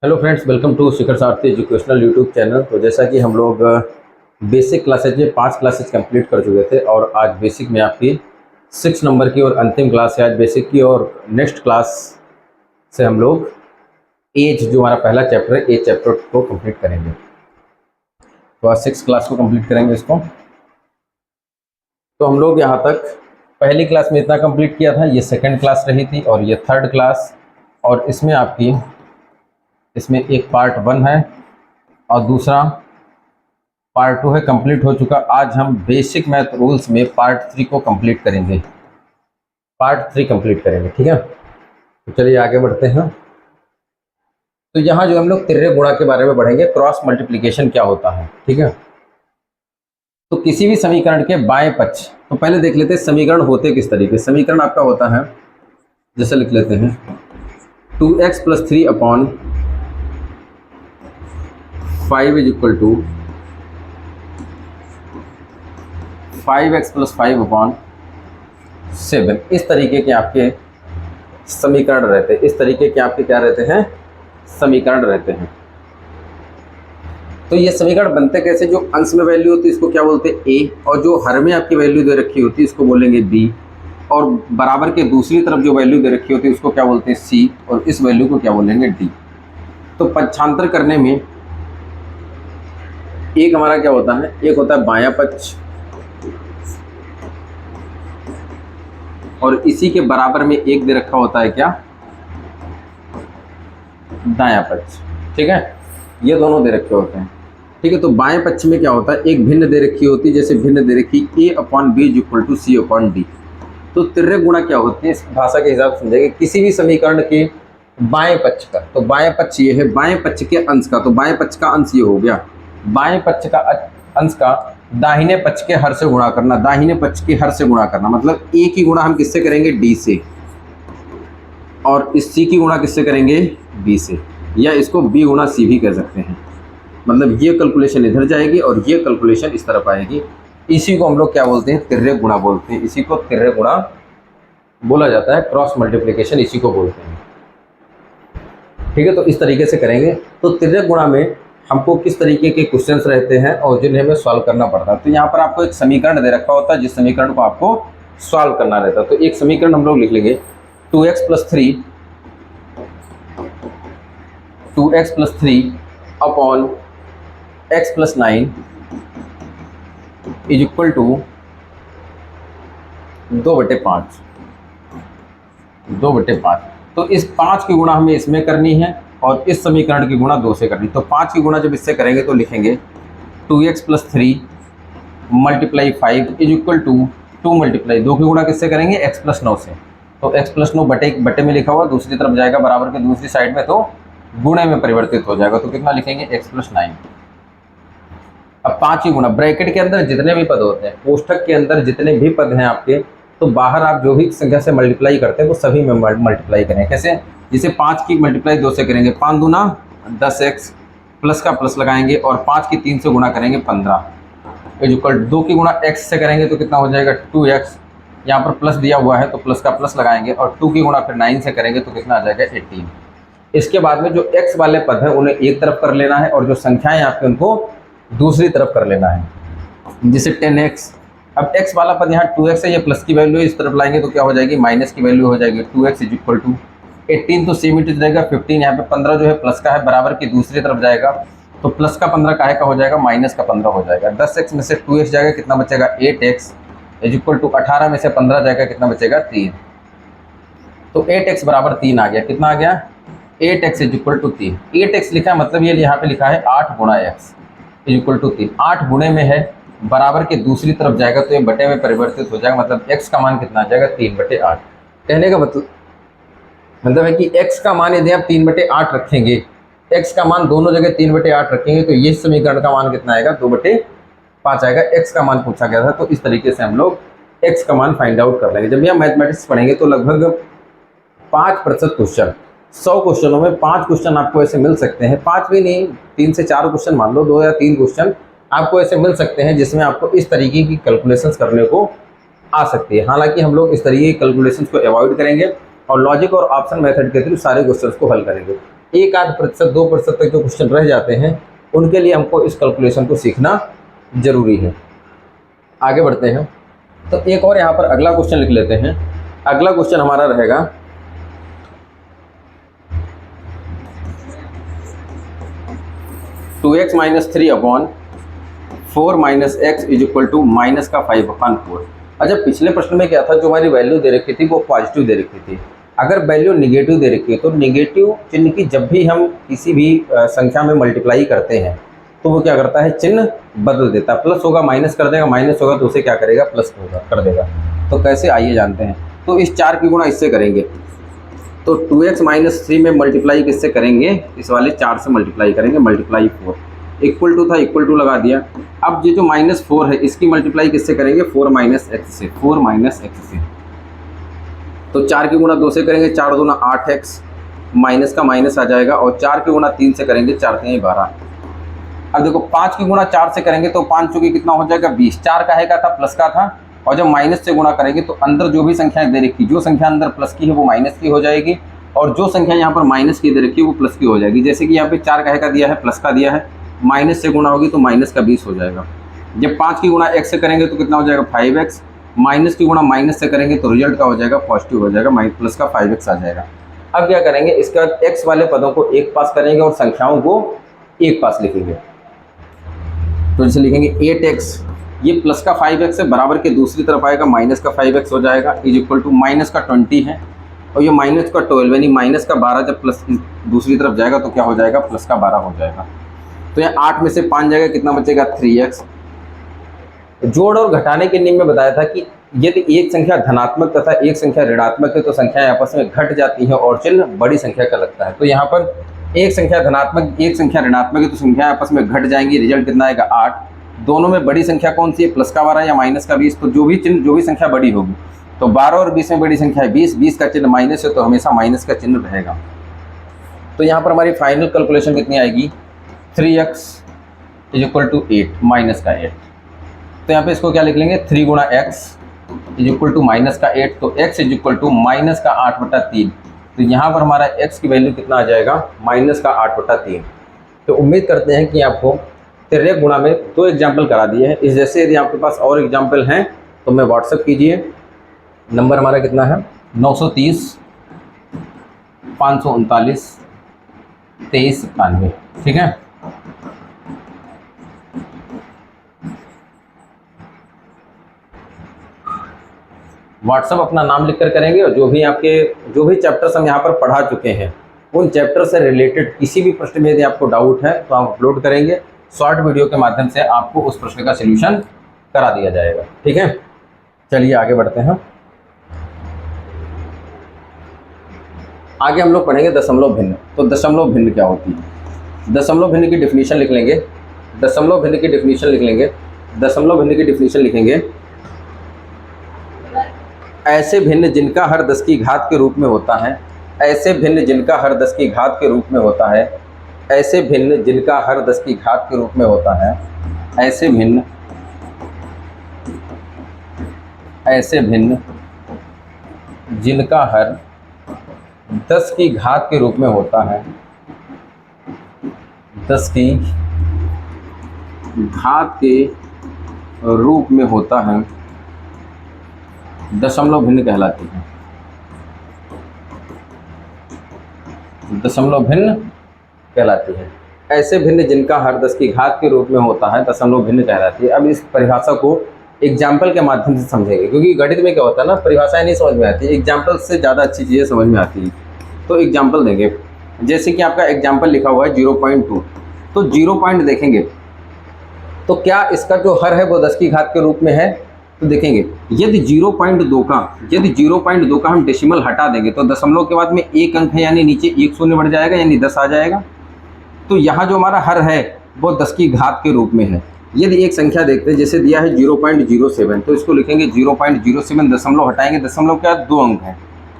Hello friends, welcome to Shikhar Sarathi educational YouTube channel. तो जैसा कि हम लोग बेसिक क्लासेज में 5 क्लासेज कंप्लीट कर चुके थे और आज बेसिक में आपकी 6 नंबर की और अंतिम क्लास है आज बेसिक की। और नेक्स्ट क्लास से हम लोग एज जो हमारा पहला चैप्टर है एज चैप्टर को कंप्लीट करेंगे। तो आज 6 क्लास को कंप्लीट करेंगे इसको। तो हम लोग यहाँ तक पहली क्लास में इतना कंप्लीट किया था, ये सेकेंड क्लास रही थी और ये थर्ड क्लास। और इसमें आपकी इसमें एक पार्ट 1 है और दूसरा पार्ट 2 है, कंप्लीट हो चुका। आज हम बेसिक मैथ रूल्स में पार्ट 3 को कंप्लीट करेंगे, पार्ट 3 कंप्लीट करेंगे, ठीक है। तो चलिए आगे बढ़ते हैं। तो यहाँ जो हम लोग तिर्रे गुणा के बारे में बढ़ेंगे, क्रॉस मल्टीप्लिकेशन क्या होता है, ठीक है। तो किसी भी समीकरण के बाएं पक्ष, तो पहले देख लेते हैं समीकरण होते किस तरीके। समीकरण आपका होता है, जैसे लिख लेते हैं 2x + 3 upon 5 is equal to 5x + 5 upon 7। इस तरीके के आपके समीकरण रहते हैं, इस तरीके के आपके क्या रहते हैं, समीकरण रहते हैं। तो ये समीकरण बनते कैसे, जो अंश में वैल्यू होती है इसको क्या बोलते हैं a, और जो हर में आपकी वैल्यू दे रखी होती है इसको बोलेंगे b, और बराबर के दूसरी तरफ जो वैल्यू दे रखी होती है उसको क्या बोलते हैं c, और इस वैल्यू को क्या बोलेंगे d। तो पक्षांतर करने में एक हमारा क्या होता है, एक होता है बायां पक्ष और इसी के बराबर में एक दे रखा होता है क्या, दायां पक्ष, ठीक है। ये दोनों दे रखे होते हैं, ठीक है। तो बाएं पक्ष में क्या होता है, एक भिन्न दे रखी होती है, जैसे भिन्न दे रखी a/b = c/d। तो तिर्रे गुणा क्या होती है, इस भाषा के हिसाब से समझेंगे किसी भी समीकरण के बाएं पक्ष का। तो बाएं पक्ष ये है, बाएं पक्ष के अंश का, तो बाएं पक्ष का अंश ये हो गया, बाएं पक्ष का अंश का दाहिने पक्ष के हर से गुणा करना, दाहिने पक्ष के हर से गुणा करना, मतलब a की गुणा हम किससे करेंगे, d से, और इस c की गुणा किससे करेंगे, b से, या इसको b गुणा c भी कह सकते हैं। मतलब ये कैलकुलेशन इधर जाएगी और ये कैलकुलेशन इस तरफ आएगी। इसी को हम लोग क्या बोलते हैं, तिर्रे गुणा बोलते हैं। इसी को तिर्रे गुणा बोला जाता है, क्रॉस मल्टीप्लिकेशन इसी को बोलते हैं, ठीक है। तो इस तरीके से करेंगे। तो तिर्रे गुणा में हमको किस तरीके के क्वेश्चंस रहते हैं और जिन्हें हमें सॉल्व करना पड़ता है। तो यहाँ पर आपको एक समीकरण दे रखा होता है, जिस समीकरण को आपको सॉल्व करना रहता है। तो एक समीकरण हम लोग लिख लेंगे 2x + 3 upon x + 9 is equal to 2/5। तो इस 5 की गुणा हमें इसमें करनी है और इस समीकरण की गुणा 2 से करनी। तो 5 की गुणा जब इससे करेंगे तो लिखेंगे 2x + 3 × 5 इज इक्वल टू 2 × 2 की गुणा किससे करेंगे, x + 9 से। तो x + 9 बटे में लिखा हुआ दूसरी तरफ जाएगा, बराबर के दूसरी साइड में, तो गुणे में परिवर्तित हो जाएगा। तो कितना लिखेंगे, x + 9। अब 5 की गुणा, ब्रैकेट के अंदर जितने भी पद होते हैं, कोष्ठक के अंदर जितने भी पद हैं आपके, तो बाहर आप जो भी संख्या से मल्टीप्लाई करते हैं वो सभी में मल्टीप्लाई करें। कैसे, जिसे 5 की मल्टीप्लाई 2 से करेंगे, 5 दूना 10x, प्लस का प्लस लगाएंगे और 5 की 3 से गुणा करेंगे 15 इज इक्वल 2 की गुणा x से करेंगे तो कितना हो जाएगा 2x, यहाँ पर प्लस दिया हुआ है तो प्लस का प्लस लगाएंगे, और 2 की गुणा फिर 9 से करेंगे तो कितना आ जाएगा 18। इसके बाद में जो x वाले पद हैं उन्हें एक तरफ कर लेना है और जो संख्याएं आपके उनको दूसरी तरफ कर लेना है, जैसे 10x। अब x वाला पद यहाँ 2x है, ये प्लस की वैल्यू इस तरफ लाएंगे तो क्या हो जाएगी, माइनस की वैल्यू हो जाएगी 2x इज इक्वल टू 18, तो सेम इट रहेगा 15। यहाँ पे 15 जो है प्लस का है, बराबर की दूसरी तरफ जाएगा, तो प्लस का 15 काहे का हो जाएगा, माइनस का 15 हो जाएगा। 10x में से 2x जाएगा, कितना बचेगा 8x इज इक्वल टू 18 में से 15 जाएगा, कितना बचेगा 3। तो 8x बराबर 3 आ गया, कितना आ गया 8x is equal to 3। 8x लिखा है, मतलब ये यहाँ पे लिखा है 8 गुणा x इज इक्वल टू 3। 8 गुणे में है, बराबर के दूसरी तरफ जाएगा तो ये बटे में परिवर्तित हो जाएगा, मतलब x का मान कितना आ जाएगा 3/8। कहने का मतलब है कि x का मान यदि आप 3/8 रखेंगे, x का मान दोनों जगह 3/8 रखेंगे तो ये समीकरण का मान कितना आएगा, 2/5 आएगा। x का मान पूछा गया था, तो इस तरीके से हम लोग x का मान फाइंड आउट कर लेंगे। जब भी हम मैथमेटिक्स पढ़ेंगे तो लगभग 5% क्वेश्चन, 100 क्वेश्चनों में 5 क्वेश्चन आपको ऐसे मिल सकते हैं, 5 भी नहीं, 3 से 4 क्वेश्चन मान लो, 2 या 3 क्वेश्चन आपको ऐसे मिल सकते हैं जिसमें आपको इस तरीके की कैलकुलेशंस करने को आ सकती है। हालांकि हम लोग इस तरीके की कैलकुलेशंस को अवॉइड करेंगे और लॉजिक और ऑप्शन मेथड के थ्रू सारे क्वेश्चंस को हल करेंगे। एक आध प्रतिशत 2% तक जो क्वेश्चन रह जाते हैं उनके लिए हमको इस कैलकुलेशन को सीखना जरूरी है। आगे बढ़ते हैं। तो एक और यहाँ पर अगला क्वेश्चन लिख लेते हैं। अगला क्वेश्चन हमारा रहेगा 2x - 3 upon 4 - x is equal to minus का 5/4। अच्छा, पिछले प्रश्न में क्या था, जो हमारी वैल्यू दे रखी थी वो पॉजिटिव दे रखी थी। अगर वैल्यू निगेटिव दे रखी है तो निगेटिव चिन्ह की जब भी हम किसी भी संख्या में मल्टीप्लाई करते हैं तो वो क्या करता है, चिन्ह बदल देता है। प्लस होगा माइनस कर देगा, माइनस होगा तो उसे क्या करेगा, प्लस होगा कर देगा। तो कैसे, आइए जानते हैं। तो इस 4 की गुणा इससे करेंगे तो 2x - 3 में मल्टीप्लाई किससे करेंगे, इस वाले 4 से मल्टीप्लाई करेंगे, मल्टीप्लाई 4 इक्वल टू था, इक्वल टू लगा दिया। अब ये जो -4 है इसकी मल्टीप्लाई किससे करेंगे, 4 - x से, 4 - x से। तो 4 की गुणा 2 से करेंगे, 4 दूना 8x, माइनस का माइनस आ जाएगा, और 4 की गुणा 3 से करेंगे, 4 3 12। अब देखो 5 की गुणा 4 से करेंगे तो 5 चौके कितना हो जाएगा, 20। 4 काहे का था, प्लस का था। और जब माइनस से गुणा करेंगे तो अंदर जो भी संख्याएं दे रखी, जो संख्या अंदर प्लस की है वो माइनस की हो जाएगी, और जो संख्या यहाँ पर माइनस की दे रखी है वो प्लस की हो जाएगी। जैसे कि यहाँ पे 4 काहे का दिया है, प्लस का दिया है, माइनस से गुणा होगी तो माइनस का 20 हो जाएगा। जब 5 की गुणा x से करेंगे तो कितना हो जाएगा, 5x। माइनस की गुणा माइनस से करेंगे तो रिजल्ट का हो जाएगा, पॉजिटिव हो जाएगा, प्लस का 5x आ जाएगा। अब क्या करेंगे, इसके बाद x वाले पदों को एक पास करेंगे और संख्याओं को एक पास लिखेंगे। तो जैसे लिखेंगे 8x, ये प्लस का 5x है, बराबर के दूसरी तरफ आएगा, माइनस का 5x हो जाएगा, इज इक्वल टू माइनस का 20 है, और ये माइनस का 12 यानी माइनस का 12 जब प्लस दूसरी तरफ जाएगा तो क्या हो जाएगा, प्लस का 12 हो जाएगा। तो यहाँ 8 में से 5 जाएगा, कितना बचेगा, 3x। जोड़ और घटाने के नियम में बताया था कि यदि एक संख्या धनात्मक तथा एक संख्या ऋणात्मक है तो संख्याएं आपस में घट जाती हैं और चिन्ह बड़ी संख्या का लगता है। तो यहाँ पर एक संख्या धनात्मक, एक संख्या ऋणात्मक है तो संख्याएं आपस में घट जाएंगी, रिजल्ट कितना आएगा, 8। दोनों में बड़ी संख्या कौन सी है, प्लस का 12 या माइनस का 20। तो जो भी संख्या बड़ी होगी, तो 12 और 20 में बड़ी संख्या है 20, 20 का चिन्ह माइनस है तो हमेशा माइनस का चिन्ह रहेगा। तो यहाँ पर हमारी फाइनल कैलकुलेशन कितनी आएगी, 3x is equal to 8 minus का 8। तो यहाँ पे इसको क्या लिख लेंगे, 3 गुणा x is equal to minus का 8, तो x is equal to minus का 8/3। तो यहाँ पर हमारा x की वैल्यू कितना आ जाएगा, माइनस का 8/3। तो उम्मीद करते हैं कि आपको तिर्यक गुणा में 2 एग्जाम्पल करा दिए हैं। इस जैसे यदि आपके पास और एग्जाम्पल हैं तो मैं व्हाट्सएप कीजिए। नंबर हमारा कितना है, 930 539 2397, ठीक है। व्हाट्सएप अपना नाम लिखकर करेंगे, और जो भी चैप्टर्स हम यहाँ पर पढ़ा चुके हैं उन चैप्टर से रिलेटेड किसी भी प्रश्न में यदि आपको डाउट है तो आप अपलोड करेंगे, शॉर्ट वीडियो के माध्यम से आपको उस प्रश्न का सलूशन करा दिया जाएगा, ठीक है। चलिए आगे बढ़ते हैं। आगे हम लोग पढ़ेंगे दशमलव भिन्न। तो दशमलव भिन्न क्या होती है, दशमलव भिन्न की डेफिनेशन लिख लेंगे, दशमलव भिन्न की डेफिनेशन लिख लेंगे, दशमलव भिन्न की डेफिनेशन लिखेंगे, ऐसे भिन्न जिनका हर 10 की घात के रूप में होता है, ऐसे भिन्न जिनका हर 10 की घात के रूप में होता है, ऐसे भिन्न जिनका हर 10 की घात के रूप में होता है, ऐसे भिन्न जिनका हर 10 की घात के रूप में होता है, 10 की घात के रूप में होता है, दशमलव भिन्न कहलाती है, दशमलव भिन्न कहलाती है। ऐसे भिन्न जिनका हर 10 की घात के रूप में होता है दशमलव भिन्न कहलाती है। अब इस परिभाषा को एग्जाम्पल के माध्यम से समझेंगे, क्योंकि गणित में क्या होता है ना, परिभाषाएं नहीं समझ में आती, एग्जाम्पल से ज़्यादा अच्छी चीज़ें समझ में आती है। तो एग्जाम्पल देंगे, जैसे कि आपका एग्जाम्पल लिखा हुआ है 0.2, तो 0 पॉइंट देखेंगे तो क्या इसका जो हर है वो 10 की घात के रूप में है। तो देखेंगे यदि 0.2 का हम डेसिमल हटा देंगे तो दशमलव के बाद में एक अंक है, यानी नीचे एक शून्य बढ़ जाएगा, यानी 10 आ जाएगा। तो यहाँ जो हमारा हर है वो 10 की घात के रूप में है। यदि एक संख्या देखते हैं, जैसे दिया है 0.07, तो इसको लिखेंगे 0.07, दशमलव हटाएंगे, दशमलव के बाद 2 अंक है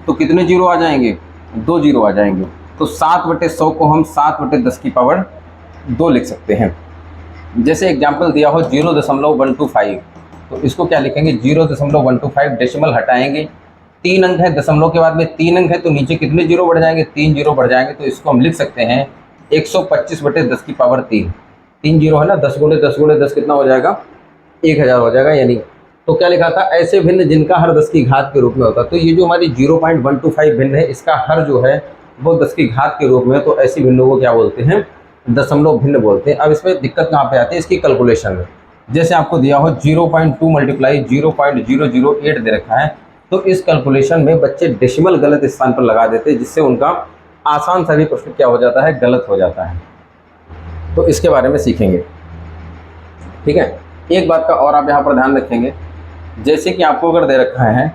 तो कितने जीरो आ जाएंगे, 2 जीरो आ जाएंगे। तो 7/100 को हम 7/10⁻² लिख सकते हैं। जैसे एग्जाम्पल दिया हो 0.125, तो इसको क्या लिखेंगे, 0.125 डेसिमल हटाएंगे 3 अंक है, दशमलव के बाद में 3 अंक है, तो नीचे कितने जीरो बढ़ जाएंगे? 3 जीरो बढ़ जाएंगे। तो इसको हम लिख सकते हैं 125/10⁻3। 3 जीरो है ना, 10 × 10 × 10 कितना हो जाएगा? 1000 हो जाएगा। यानी तो क्या लिखा था? ऐसे भिन्न जिनका हर 10 की घात के रूप में होता है। तो ये जो हमारी 0.125 भिन्न है, इसका हर जो है वो 10 की घात के रूप में है, तो ऐसी भिन्नों को क्या बोलते हैं? दशमलव भिन्न बोलते हैं। अब इसमें दिक्कत कहाँ पे आती है? इसकी कैलकुलेशन में। जैसे आपको दिया हो 0.2 × 0.008 दे रखा है, तो इस कैलकुलेशन में बच्चे डेसिमल गलत स्थान पर लगा देते हैं, जिससे उनका आसान सा भी प्रश्न क्या हो जाता है? गलत हो जाता है। तो इसके बारे में सीखेंगे, ठीक है। एक बात का और आप यहाँ पर ध्यान रखेंगे, जैसे कि आपको अगर दे रखा है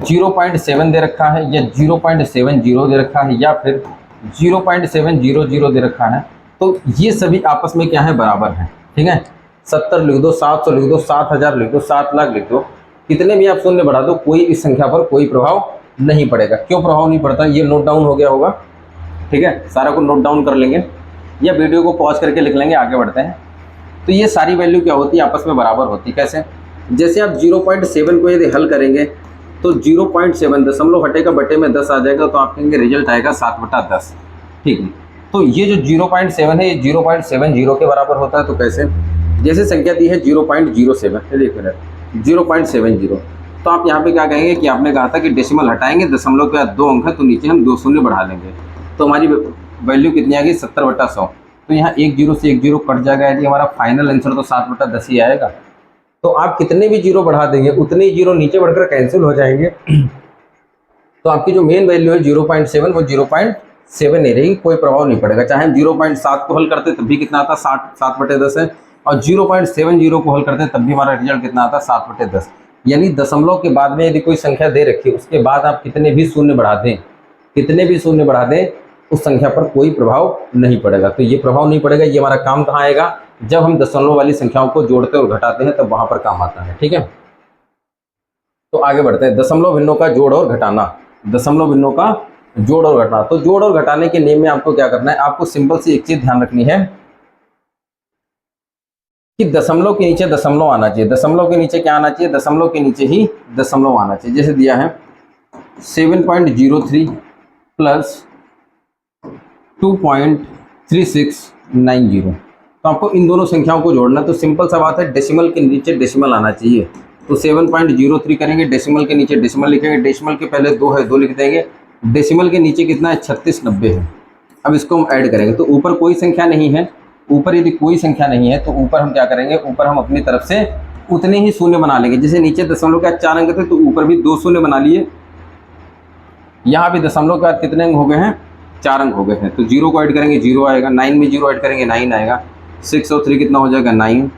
0.7 दे रखा है, या 0.70 दे रखा है, या फिर 0.700 दे रखा है, तो ये सभी आपस में क्या है? बराबर है, ठीक है। 70 लिख दो, 700 लिख दो, 7000 लिख दो, 7 लाख लिख दो, कितने भी आप शून्य बढ़ा दो, कोई इस संख्या पर कोई प्रभाव नहीं पड़ेगा। क्यों प्रभाव नहीं पड़ता? ये नोट डाउन हो गया होगा, ठीक है। सारा को नोट डाउन कर लेंगे या वीडियो को पॉज करके लिख लेंगे, आगे बढ़ते हैं। तो ये सारी वैल्यू क्या होती है? आपस में बराबर होती है। कैसे? जैसे आप 0.7 को यदि हल करेंगे तो 0.7 दशमलव हटेगा, बटे में 10 आ जाएगा, तो आप कहेंगे रिजल्ट आएगा 7/10, ठीक है। तो ये जो 0.7 है, ये 0.70 के बराबर होता है। तो कैसे? जैसे संख्या दी है 0.07, 0.70, तो आप यहाँ पे क्या कहेंगे कि आपने कहा था कि डेसिमल हटाएंगे, दशमलव के बाद 2 अंक है, तो नीचे हम 2 शून्य बढ़ा लेंगे, तो हमारी वैल्यू कितनी आ गई? 70/100। तो यहाँ 1 जीरो से 1 जीरो कट जाएगा, यदि हमारा फाइनल आंसर तो 7/10 ही आएगा। तो आप कितने भी जीरो बढ़ा देंगे, उतने ही जीरो नीचे बढ़कर कैंसिल हो जाएंगे। तो आपकी जो मेन वैल्यू है 0.7, वो 0.7 नहीं रहेगी, कोई प्रभाव नहीं पड़ेगा। चाहे हम 0.7 को हल करते तब भी कितना आता? 7/10 है, और 0.70 को हल करते तब भी हमारा रिजल्ट कितना आता? 7/10। यानी दशमलव के बाद में यदि कोई संख्या दे रखी है, उसके बाद आप कितने भी शून्य बढ़ा दें, कितने भी शून्य बढ़ा दें, उस संख्या पर कोई प्रभाव नहीं पड़ेगा। तो ये प्रभाव नहीं पड़ेगा। ये हमारा काम कहाँ आएगा? जब हम दशमलव वाली संख्याओं को जोड़ते और घटाते हैं, तब वहां पर काम आता है, ठीक है। तो आगे बढ़ते हैं। दशमलव भिन्नों का जोड़ और घटाना। दशमलव भिन्नों का जोड़ और घटाना। तो जोड़ और घटाने के नियम में आपको क्या करना है? आपको सिंपल सी एक चीज ध्यान रखनी है कि दशमलव के नीचे दशमलव आना चाहिए। दशमलव के नीचे क्या आना चाहिए? दशमलव के नीचे ही दशमलव आना चाहिए। जैसे दिया है 7.03 प्लस 2.3690, तो आपको इन दोनों संख्याओं को जोड़ना। तो सिंपल सा बात है, डेसिमल के नीचे डेसिमल आना चाहिए। तो 7.03 करेंगे, डेसिमल के नीचे डेसिमल लिखेंगे, डेसिमल के पहले 2 है, 2 लिख देंगे, डेसिमल के नीचे कितना है? 3690 है। अब इसको हम ऐड करेंगे, तो ऊपर कोई संख्या नहीं है। ऊपर यदि कोई संख्या नहीं है, तो ऊपर हम क्या करेंगे? ऊपर हम अपनी तरफ से उतने ही शून्य बना लेंगे। जैसे नीचे दशमलव के 4 अंक थे, तो ऊपर भी 2 शून्य बना लिए। यहाँ भी दशमलव के बाद कितने अंक हो गए हैं? 4 अंक हो गए हैं। तो 0 को ऐड करेंगे, 0 आएगा। 9 में 0 ऐड करेंगे, 9 आएगा। 6 और 3 कितना हो जाएगा? 9।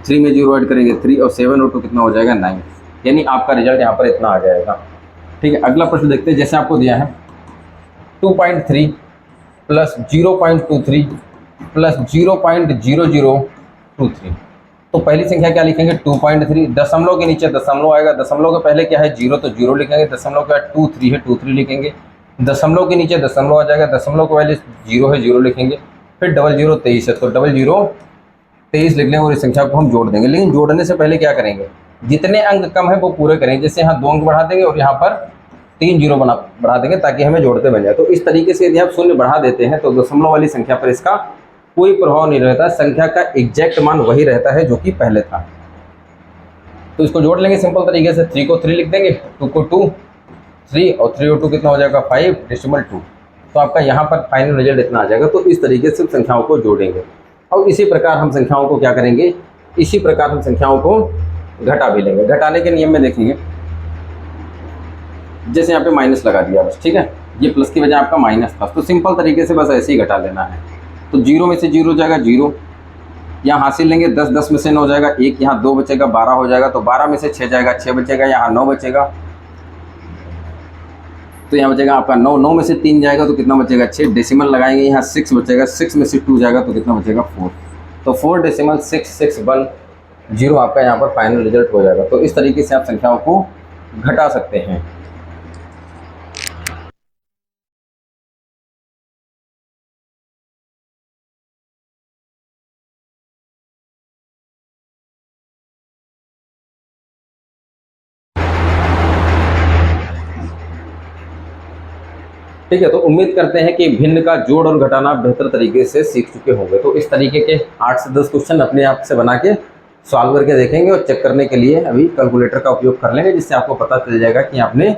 3 में 0 ऐड करेंगे, 3, और 7 और 2 कितना हो जाएगा? 9। यानी आपका रिजल्ट यहाँ पर इतना आ जाएगा, ठीक है। अगला प्रश्न देखते हैं। जैसे आपको दिया है 2.3 प्लस 0.23 प्लस 0.0023, तो पहली संख्या क्या लिखेंगे? 2.3। दशमलव के नीचे दशमलव आएगा, दशमलव के पहले क्या है? 0, तो 0 लिखेंगे। दशमलव के बाद 23 है, 23 लिखेंगे। दशमलव के नीचे दशमलव आ जाएगा, दशमलव के पहले 0 है, 0 लिखेंगे। फिर 00 23 है, तो 00 23 लिख लेंगे और इस संख्या को हम जोड़ देंगे। लेकिन जोड़ने से पहले क्या करेंगे? जितने अंक कम है वो पूरे करेंगे। जैसे यहाँ 2 अंक बढ़ा देंगे और यहाँ पर 3 जीरो बढ़ा देंगे, ताकि हमें जोड़ते बन जाए। तो इस तरीके से यदि आप शून्य बढ़ा देते हैं, तो दशमलव वाली संख्या पर इसका कोई प्रभाव नहीं रहता। संख्या का एग्जैक्ट मान वही रहता है जो कि पहले था। तो इसको जोड़ लेंगे सिंपल तरीके से। 3 को 3 लिख देंगे, 2 को 2, 3 और 3 और 2 कितना हो जाएगा? 5/2। तो आपका यहाँ पर फाइनल रिजल्ट इतना आ जाएगा। तो इस तरीके से संख्याओं को जोड़ेंगे, और इसी प्रकार हम संख्याओं को क्या करेंगे? इसी प्रकार हम संख्याओं को घटा भी लेंगे। घटाने के नियम में देखेंगे, जैसे यहाँ पे माइनस लगा दिया बस, ठीक है। ये प्लस की वजह आपका माइनस था, तो सिंपल तरीके से बस ऐसे ही घटा लेना है। तो 0 में से 0 जाएगा 0, यहाँ हासिल लेंगे। 10, 10 में से 9 जाएगा 1, यहाँ 2 बचेगा, 12 हो जाएगा। तो 12 में से 6 जाएगा, 6 बचेगा, यहाँ 9 बचेगा। तो यहाँ बचेगा आपका 9, 9 में से 3 जाएगा तो कितना बचेगा? 6। डेसिमल लगाएंगे, यहाँ 6 बचेगा, 6 में से 2 जाएगा तो कितना बचेगा? 4। तो 4.6610 आपका यहाँ पर फाइनल रिजल्ट हो जाएगा। तो इस तरीके से आप संख्याओं को घटा सकते हैं। ठीक है, तो उम्मीद करते हैं कि भिन्न का जोड़ और घटाना बेहतर तरीके से सीख चुके होंगे। तो इस तरीके के 8 से 10 क्वेश्चन अपने आप से बना के सॉल्व करके देखेंगे और चेक करने के लिए अभी कैलकुलेटर का उपयोग कर लेंगे, जिससे आपको पता चल जाएगा कि आपने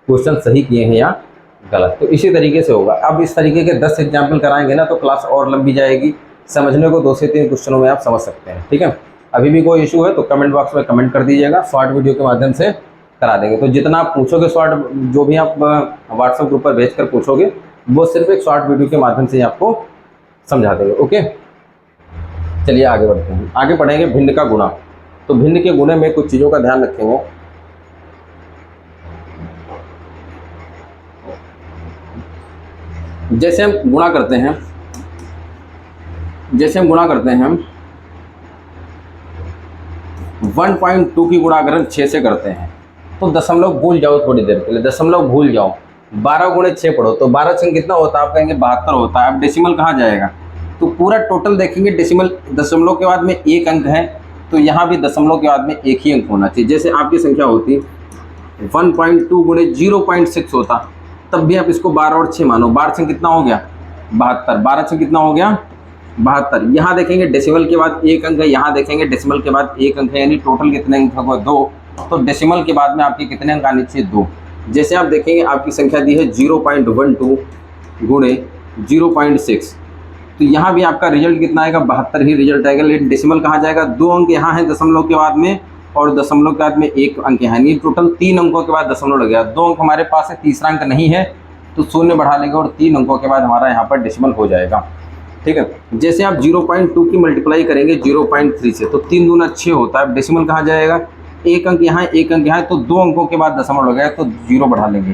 क्वेश्चन सही किए हैं या गलत। तो इसी तरीके से होगा। अब इस तरीके के 10 एग्जाम्पल कराएंगे ना तो क्लास और लंबी जाएगी, समझने को 2 से 3 क्वेश्चनों में आप समझ सकते हैं। ठीक है, अभी भी कोई इशू है तो कमेंट बॉक्स में कमेंट कर दीजिएगा, शॉर्ट वीडियो के माध्यम से करा देंगे। तो जितना आप पूछोगे शॉर्ट, जो भी आप व्हाट्सएप ग्रुप पर भेज कर पूछोगे, वो सिर्फ एक शॉर्ट वीडियो के माध्यम से आपको समझा देंगे। ओके, चलिए आगे बढ़ते हैं। आगे पढ़ेंगे भिन्न का गुणा। तो भिन्न के गुणे में कुछ चीज़ों का ध्यान रखेंगे। जैसे हम गुणा करते हैं 1.2 की गुणा अगर हम 6 से करते हैं तो दशमलव भूल जाओ, थोड़ी देर के लिए दशमलव भूल जाओ। 12 गुणे 6 पढ़ो तो 12 छंग कितना होता है, आप कहेंगे 72 होता है। अब डेसिमल कहाँ जाएगा, तो पूरा टोटल देखेंगे डेसिमल, दशमलव के बाद में एक अंक है तो यहाँ भी दशमलव के बाद में एक ही अंक होना चाहिए। जैसे आपकी संख्या होती 1.2 गुणे 0.6 होता, तब भी आप इसको 12 और 6 मानो। 12 छंग कितना हो गया 72, 12 छंग कितना हो गया 72। यहाँ देखेंगे डेसिमल के बाद एक अंक है, यहाँ देखेंगे डेसिमल के बाद एक अंक है, यानी टोटल कितने अंक होगा 2। तो डेसिमल के बाद में आपके कितने अंक आने चाहिए 2। जैसे आप देखेंगे आपकी संख्या दी है 0.12 गुणे 0.6, तो यहाँ भी आपका रिजल्ट कितना आएगा 72 ही रिजल्ट आएगा। लेकिन डेसिमल कहाँ जाएगा, 2 अंक यहाँ है दशमलव के बाद में और दशमलव के बाद में एक अंक यहाँ, यानी टोटल 3 अंकों के बाद दशमलव लग गया। 2 अंक हमारे पास है, तीसरा अंक नहीं है तो 0 बढ़ा लेंगे और 3 अंकों के बाद हमारा यहाँ पर डेसिमल हो जाएगा। ठीक है, जैसे आप 0.2 की मल्टीप्लाई करेंगे 0.3 से तो 3 दूना 6 होता है। डेसिमल कहाँ जाएगा, एक अंक यहाँ एक अंक यहाँ है तो 2 अंकों के बाद दशमलव हो गया तो 0 बढ़ा लेंगे।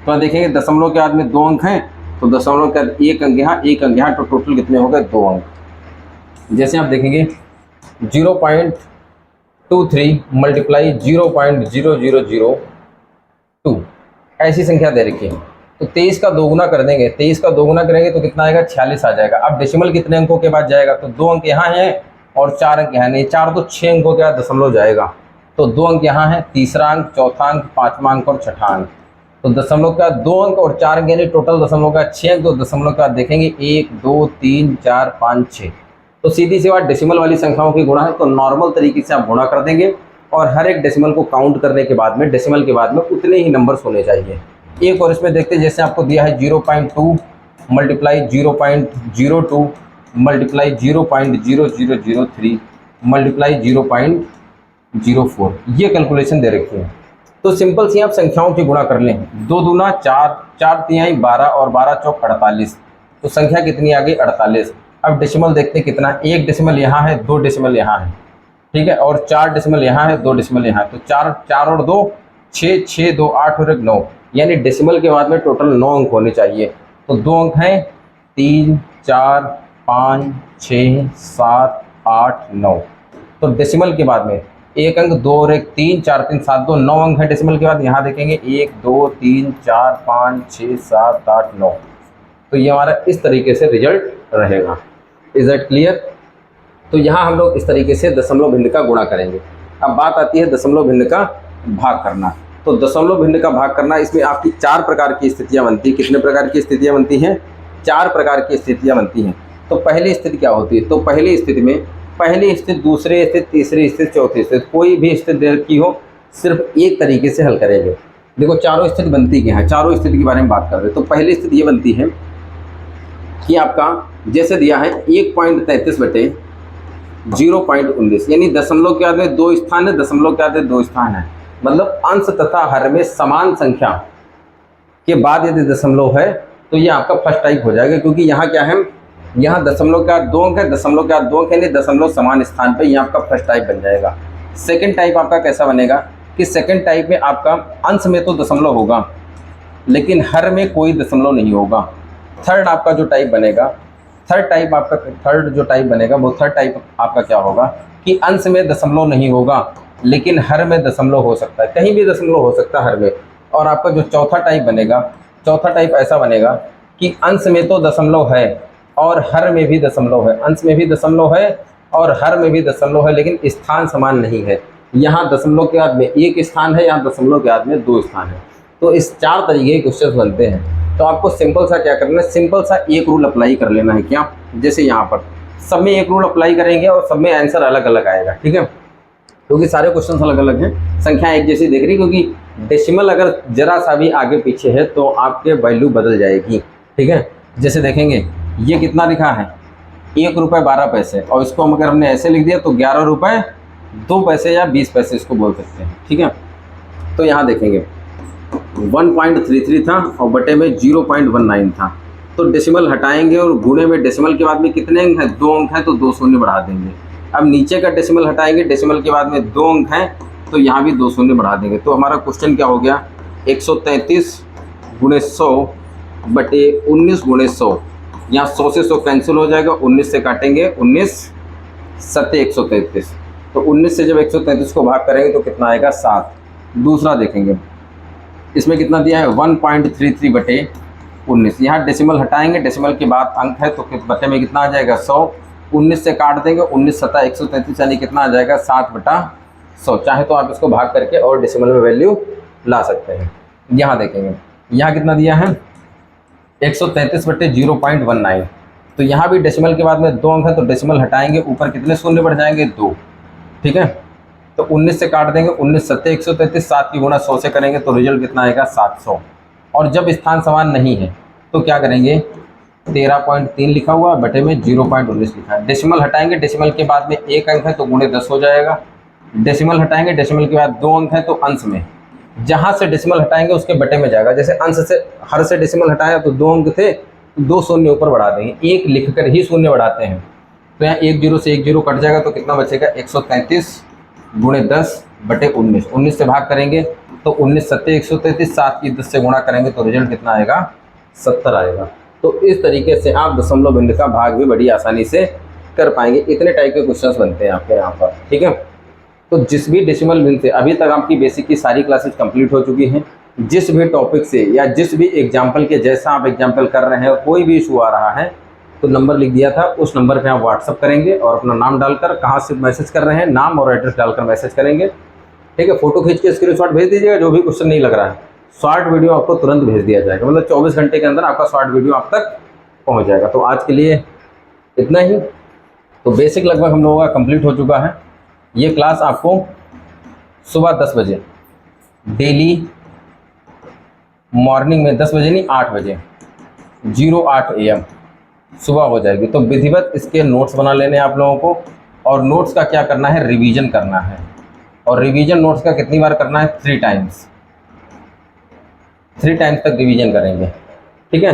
तो देखेंगे दशमलव के बाद में 2 अंक हैं तो दशमलव के बाद एक अंक यहाँ एक अंक यहाँ, तो टोटल कितने हो गए 2 अंक। जैसे आप देखेंगे 0.23 मल्टीप्लाई 0.0002 ऐसी संख्या दे रखी है तो 23 का दोगुना कर देंगे। 23 का दोगुना करेंगे तो कितना आएगा 46 आ जाएगा। अब डेसिमल कितने अंकों के बाद जाएगा, तो 2 अंक यहाँ हैं और 4 अंक यहाँ नहीं, 4 तो 6 अंकों के बाद दशमलव जाएगा तो 2 अंक यहाँ है, तीसरा अंक, चौथा अंक, 5वां अंक और 6ठा अंक। तो दशमलव का 2 अंक और 4 अंक यानी टोटल दशमलव का 6 अंक। तो दशमलव का देखेंगे 1 2 3 4 5 6, तो सीधी सी बात डेसिमल वाली संख्याओं की गुणा है तो नॉर्मल तरीके से आप गुणा कर देंगे और हर एक डेसिमल को काउंट करने के बाद में डेसिमल के बाद में उतने ही नंबर्स होने चाहिए। एक और इसमें देखते हैं, जैसे आपको दिया है 0.2 मल्टीप्लाई 0.02 मल्टीप्लाई 0.0003 मल्टीप्लाई 0.04, ये कैलकुलेशन दे रखी है। तो सिंपल सी आप संख्याओं की गुणा कर लें। 2 दूना 4, 4 तिहाई 12 और 12 चौक 48, तो संख्या कितनी आ गई 48। अब डेसिमल देखते हैं कितना, एक डेसिमल यहाँ है, 2 डेसिमल यहाँ है, ठीक है, और 4 डेसिमल यहाँ है, 2 डेसिमल यहाँ है। तो 4 और 2 6, 6 2 8 और 1 9, यानी डेसिमल के बाद में टोटल 9 अंक होने चाहिए। तो 2 अंक हैं 3 4 5 6 7 8 9, तो डेसिमल के बाद में एक अंक 2 और 1 3 4 3 7 2 9 अंक है डेसिमल के बाद। यहाँ देखेंगे 1 2 3 4 5 6 7 8 9, तो ये हमारा इस तरीके से रिजल्ट रहेगा। Is that clear. तो यहाँ हम लोग इस तरीके से दशमलव भिन्न का गुणा करेंगे। अब बात आती है दशमलव भिन्न का भाग करना। तो दशमलव भिन्न का भाग करना, इसमें आपकी 4 प्रकार की स्थितियाँ बनती हैं। कितने प्रकार की स्थितियाँ बनती हैं, 4 प्रकार की स्थितियाँ बनती हैं। तो पहली स्थिति क्या होती है, तो पहली स्थिति में पहली स्थिति, दूसरी स्थिति, तीसरी स्थिति, चौथी स्थिति, कोई भी स्थिति की हो सिर्फ एक तरीके से हल करेंगे। देखो चारों स्थिति बनती क्या है, चारों स्थिति के बारे में बात कर रहे हैं। तो पहली स्थिति ये बनती है कि आपका जैसे दिया है 1.33 बटे 0.19, यानी दशमलव के बाद में 2 स्थान है, दशमलव के बाद में 2 स्थान है, मतलब अंश तथा हर में समान संख्या के बाद यदि दशमलव है तो ये आपका फर्स्ट टाइप हो जाएगा। क्योंकि यहाँ क्या है, यहाँ दशमलव का 2 अंक है, दशमलव का 2 अंक है, यानी दशमलव समान स्थान पे, ये आपका फर्स्ट टाइप बन जाएगा। सेकंड टाइप आपका कैसा बनेगा कि सेकंड टाइप में आपका अंश में तो दशमलव होगा लेकिन हर में कोई दशमलव नहीं होगा। थर्ड आपका जो टाइप बनेगा, थर्ड टाइप आपका थर्ड जो टाइप बनेगा वो थर्ड टाइप आपका क्या होगा कि अंश में दशमलव नहीं होगा लेकिन हर में दशमलव हो सकता है, कहीं भी दशमलव हो सकता है हर में। और आपका जो चौथा टाइप बनेगा, चौथा टाइप ऐसा बनेगा कि अंश में तो दशमलव है और हर में भी दशमलव है, अंश में भी दशमलव है और हर में भी दशमलव है, लेकिन स्थान समान नहीं है। यहाँ दशमलव के बाद में 1 स्थान है, यहाँ दशमलव के बाद में 2 स्थान है। तो इस 4 तरीके के क्वेश्चन बनते हैं। तो आपको सिंपल सा क्या करना है, सिंपल सा एक रूल अप्लाई कर लेना है। क्या, जैसे यहाँ पर सब में एक रूल अप्लाई करेंगे और सब में आंसर अलग अलग आएगा, ठीक है, क्योंकि सारे क्वेश्चन अलग अलग हैं, संख्या एक जैसी दिख रही, क्योंकि डेसिमल अगर जरा सा भी आगे पीछे है तो आपके वैल्यू बदल जाएगी, ठीक है। जैसे देखेंगे ये कितना लिखा है, 1 रुपये 12 पैसे, और इसको अगर हमने ऐसे लिख दिया तो 11 रुपये 2 पैसे या 20 पैसे इसको बोल सकते हैं, ठीक है। तो यहाँ देखेंगे 1.33 था और बटे में 0.19 था, तो डेसिमल हटाएंगे और गुणे में डेसिमल के बाद में कितने अंक हैं, 2 अंक हैं, तो 2 शून्य बढ़ा देंगे। अब नीचे का डेसिमल हटाएंगे, डेसिमल के बाद में 2 अंक हैं, तो यहाँ भी 2 शून्य बढ़ा देंगे। तो हमारा क्वेश्चन क्या हो गया, 133 गुणे 100 बटे 19 गुणे 100। यहाँ 100 से 100 कैंसिल हो जाएगा, 19 से काटेंगे, 19 सत्ते 133, तो 19 से जब 133 को भाग करेंगे तो कितना आएगा, 7। दूसरा देखेंगे, इसमें कितना दिया है, 1.33 बटे 19। यहाँ डेसिमल हटाएंगे, डेसिमल के बाद अंक है तो बटे में कितना आ जाएगा, 100। 19 से काट देंगे, 19 सत्ता 133, यानी कितना आ जाएगा, 7/100। चाहे तो आप इसको भाग करके और डेसिमल में वैल्यू ला सकते हैं। यहाँ देखेंगे, यहाँ कितना दिया है, 133 बटे 0.19, तो यहाँ भी डेसिमल के बाद में 2 अंक है, तो डेसिमल हटाएंगे, ऊपर कितने शून्य बढ़ जाएंगे, 2, ठीक है। तो 19 से काट देंगे, 19 सत्ते 133, 7 की गुणा 100 से करेंगे तो रिजल्ट कितना आएगा, 700। और जब स्थान समान नहीं है तो क्या करेंगे, 13.3 लिखा हुआ बटे में 0.19 लिखा है, डेसिमल हटाएंगे, डेसिमल के बाद में 1 अंक है तो गुणे 10 हो जाएगा, डेसिमल हटाएंगे, डेसिमल के बाद 2 अंक है तो अंश में जहाँ से डेसिमल हटाएंगे उसके बटे में जाएगा। जैसे अंश से हर से डेसिमल हटाया तो 2 अंक थे, 2 शून्य ऊपर बढ़ा देंगे, 1 लिखकर ही शून्य बढ़ाते हैं, तो यहाँ 1 0 से 1 0 कट जाएगा, तो कितना बचेगा, 133 गुणे 10 बटे 19। 19 से भाग करेंगे तो 19 सत्ते 133, 7 की 10 से गुणा करेंगे तो रिजल्ट कितना आएगा, 70 आएगा। तो इस तरीके से आप दशमलव बिंदु का भाग भी बड़ी आसानी से कर पाएंगे। इतने टाइप के क्वेश्चंस बनते हैं आपके यहाँ पर, ठीक है। तो जिस भी डेसिमल बिंदु से अभी तक आपकी बेसिक की सारी क्लासेज कंप्लीट हो चुकी हैं, जिस भी टॉपिक से या जिस भी एग्जाम्पल के जैसा आप एग्जाम्पल कर रहे हैं, कोई भी इशू आ रहा है तो नंबर लिख दिया था, उस नंबर पे आप व्हाट्सअप करेंगे और अपना नाम डालकर, कहाँ से मैसेज कर रहे हैं, नाम और एड्रेस डालकर मैसेज करेंगे, ठीक है। फोटो खींच के स्क्रीनशॉट भेज दीजिएगा, जो भी क्वेश्चन नहीं लग रहा है, शॉर्ट वीडियो आपको तुरंत भेज दिया जाएगा, मतलब 24 घंटे के अंदर आपका शॉर्ट वीडियो आप तक पहुँच जाएगा। तो आज के लिए इतना ही। तो बेसिक लगभग हम लोगों का कंप्लीट हो चुका है। ये क्लास आपको सुबह 10 बजे डेली मॉर्निंग में 10 बजे नहीं 8 बजे 08 AM सुबह हो जाएगी। तो विधिवत इसके नोट्स बना लेने आप लोगों को, और नोट्स का क्या करना है, रिवीजन करना है, और रिवीजन नोट्स का कितनी बार करना है, 3 टाइम्स तक रिवीजन करेंगे, ठीक है,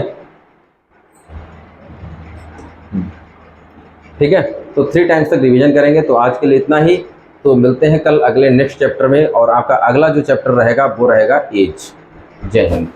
ठीक है। तो 3 टाइम्स तक रिवीजन करेंगे। तो आज के लिए इतना ही। तो मिलते हैं कल अगले नेक्स्ट चैप्टर में, और आपका अगला जो चैप्टर रहेगा वो रहेगा एज। जय हिंद।